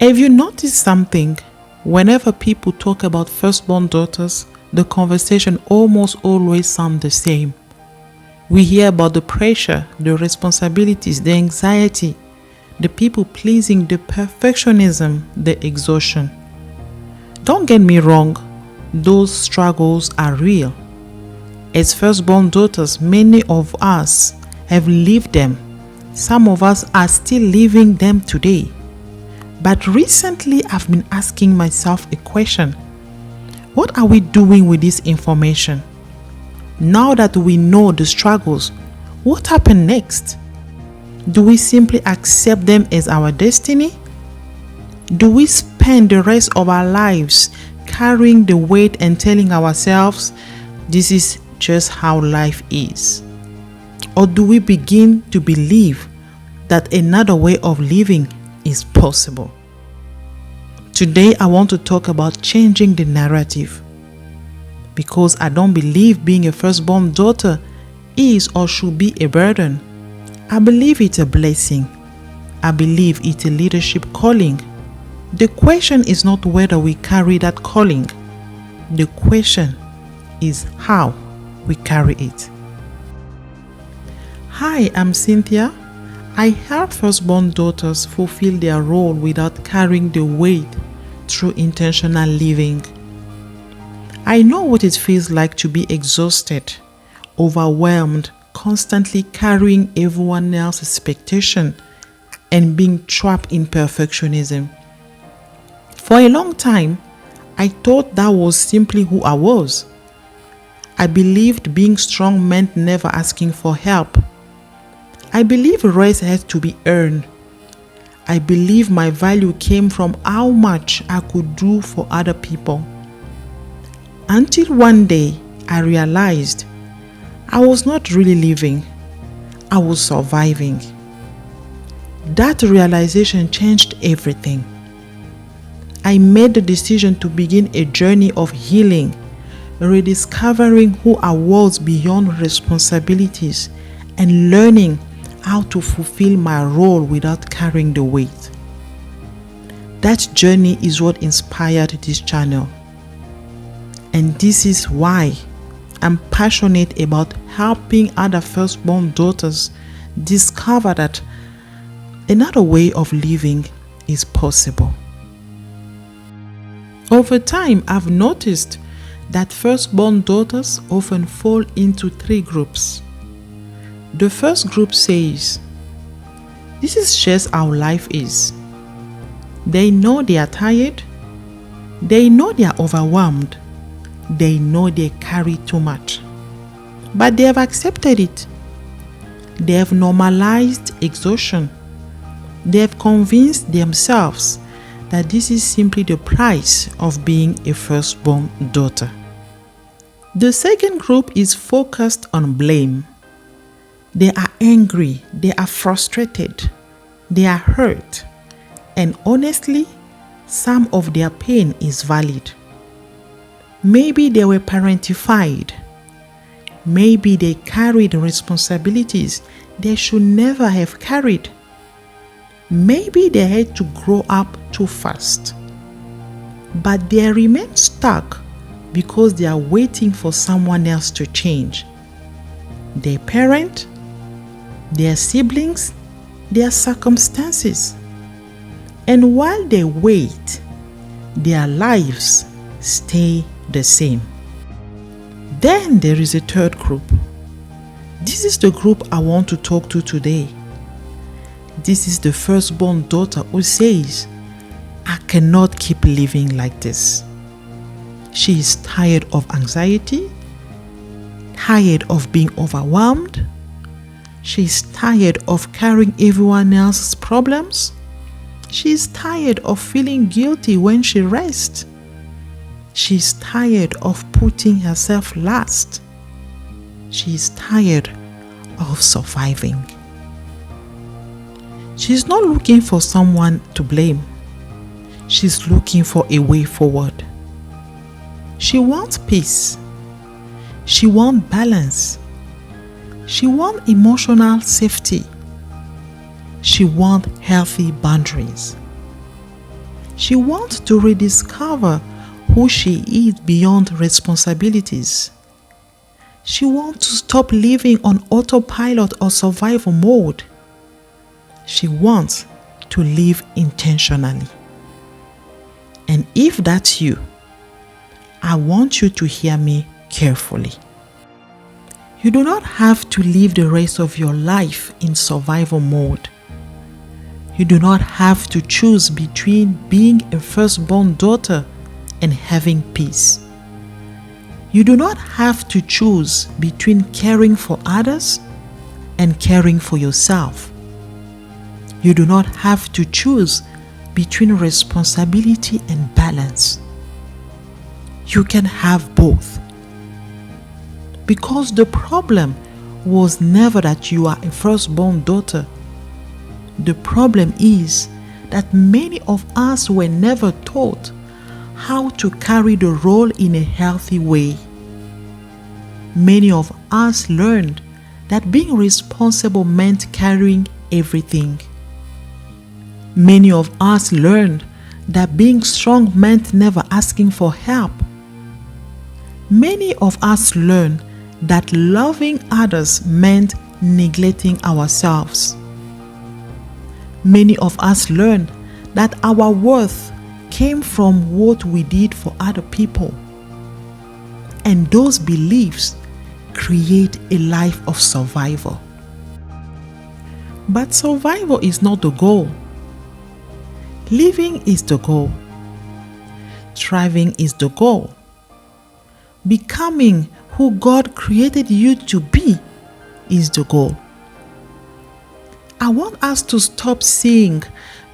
Have you noticed something? Whenever people talk about firstborn daughters, the conversation almost always sounds the same. We hear about the pressure, the responsibilities, the anxiety, the people pleasing, the perfectionism, the exhaustion. Don't get me wrong, those struggles are real. As firstborn daughters, many of us have lived them. Some of us are still living them today. But recently, I've been asking myself a question. What are we doing with this information? Now that we know the struggles, what happens next? Do we simply accept them as our destiny? Do we spend the rest of our lives carrying the weight and telling ourselves, this is just how life is? Or do we begin to believe that another way of living is possible? Today, I want to talk about changing the narrative, because I don't believe being a firstborn daughter is or should be a burden. I believe it's a blessing. I believe it's a leadership calling. The question is not whether we carry that calling. The question is how we carry it. Hi, I'm Cynthia. I help firstborn daughters fulfill their role without carrying the weight through intentional living. I know what it feels like to be exhausted, overwhelmed, constantly carrying everyone else's expectation and being trapped in perfectionism. For a long time, I thought that was simply who I was. I believed being strong meant never asking for help. I believe rest had to be earned. I believe my value came from how much I could do for other people. Until one day, I realized I was not really living. I was surviving. That realization changed everything. I made the decision to begin a journey of healing, rediscovering who I was beyond responsibilities and learning how to fulfill my role without carrying the weight. That journey is what inspired this channel. And this is why I'm passionate about helping other firstborn daughters discover that another way of living is possible. Over time, I've noticed that firstborn daughters often fall into three groups. The first group says, this is just how life is. They know they are tired. They know they are overwhelmed. They know they carry too much. But they have accepted it. They have normalized exhaustion. They have convinced themselves that this is simply the price of being a firstborn daughter. The second group is focused on blame. They are angry, they are frustrated, they are hurt, and honestly, some of their pain is valid. Maybe they were parentified. Maybe they carried responsibilities they should never have carried. Maybe they had to grow up too fast. But they remain stuck because they are waiting for someone else to change. Their parent, their siblings, their circumstances. And while they wait, their lives stay the same. Then there is a third group. This is the group I want to talk to today. This is the firstborn daughter who says, I cannot keep living like this. She is tired of anxiety, tired of being overwhelmed. She is tired of carrying everyone else's problems. She is tired of feeling guilty when she rests. She is tired of putting herself last. She is tired of surviving. She is not looking for someone to blame. She's looking for a way forward. She wants peace. She wants balance. She wants emotional safety. She wants healthy boundaries. She wants to rediscover who she is beyond responsibilities. She wants to stop living on autopilot or survival mode. She wants to live intentionally. And if that's you, I want you to hear me carefully. You do not have to live the rest of your life in survival mode. You do not have to choose between being a firstborn daughter and having peace. You do not have to choose between caring for others and caring for yourself. You do not have to choose between responsibility and balance. You can have both. Because the problem was never that you are a firstborn daughter. The problem is that many of us were never taught how to carry the role in a healthy way. Many of us learned that being responsible meant carrying everything. Many of us learned that being strong meant never asking for help. Many of us learned that loving others meant neglecting ourselves. Many of us learned that our worth came from what we did for other people. And those beliefs create a life of survival. But survival is not the goal. Living is the goal. Thriving is the goal. Becoming who God created you to be is the goal. I want us to stop seeing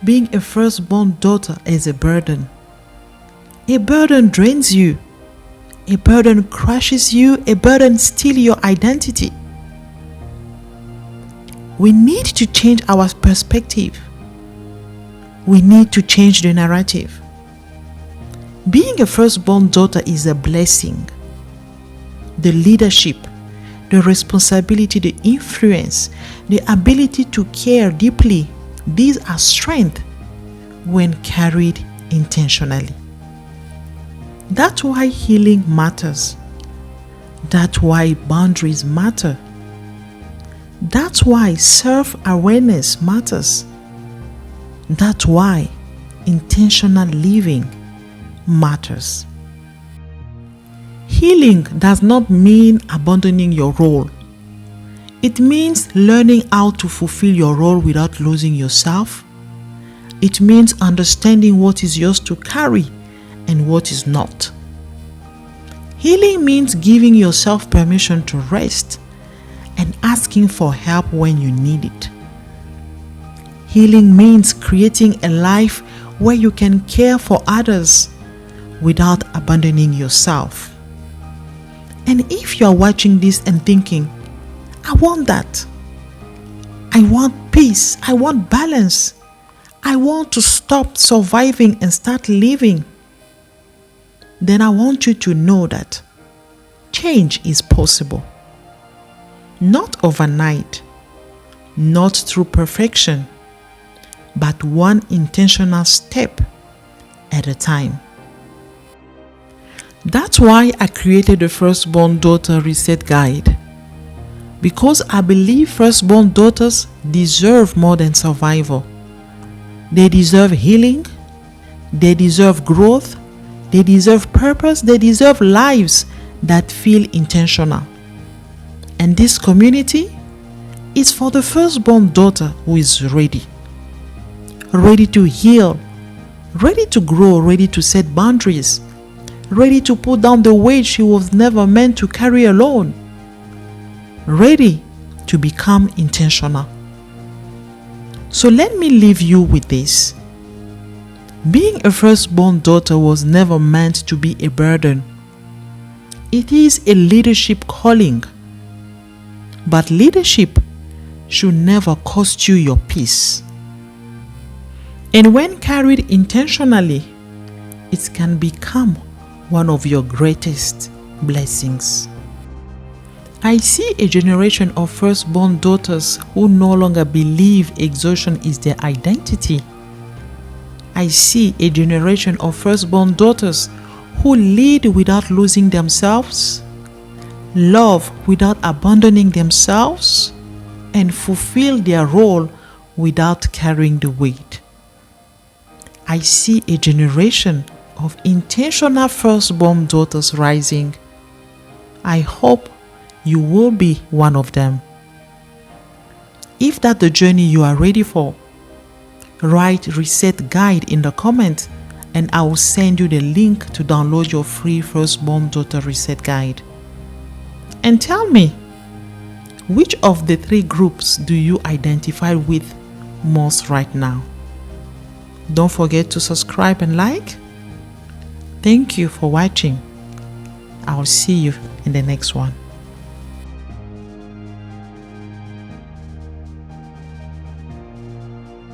being a firstborn daughter as a burden. A burden drains you. A burden crushes you. A burden steals your identity. We need to change our perspective. We need to change the narrative. Being a firstborn daughter is a blessing. The leadership, the responsibility, the influence, the ability to care deeply, these are strength when carried intentionally. That's why healing matters. That's why boundaries matter. That's why self-awareness matters. That's why intentional living matters. Healing does not mean abandoning your role. It means learning how to fulfill your role without losing yourself. It means understanding what is yours to carry and what is not. Healing means giving yourself permission to rest and asking for help when you need it. Healing means creating a life where you can care for others without abandoning yourself. And if you are watching this and thinking, I want that. I want peace. I want balance. I want to stop surviving and start living. Then I want you to know that change is possible. Not overnight, not through perfection, but one intentional step at a time. That's why I created the Firstborn Daughter Reset Guide. Because I believe firstborn daughters deserve more than survival. They deserve healing. They deserve growth. They deserve purpose. They deserve lives that feel intentional. And this community is for the firstborn daughter who is ready. Ready to heal. Ready to grow. Ready to set boundaries. Ready to put down the weight she was never meant to carry alone. Ready to become intentional. So let me leave you with this. Being a firstborn daughter was never meant to be a burden. It is a leadership calling. But leadership should never cost you your peace. And when carried intentionally, it can become one of your greatest blessings. I see a generation of firstborn daughters who no longer believe exhaustion is their identity. I see a generation of firstborn daughters who lead without losing themselves, love without abandoning themselves, and fulfill their role without carrying the weight. I see a generation of intentional firstborn daughters rising. I hope you will be one of them. If that's the journey you are ready for, write Reset Guide in the comments and I will send you the link to download your free Firstborn Daughter Reset Guide. And tell me, which of the 3 groups do you identify with most right now? Don't forget to subscribe and like. Thank you for watching. I will see you in the next one.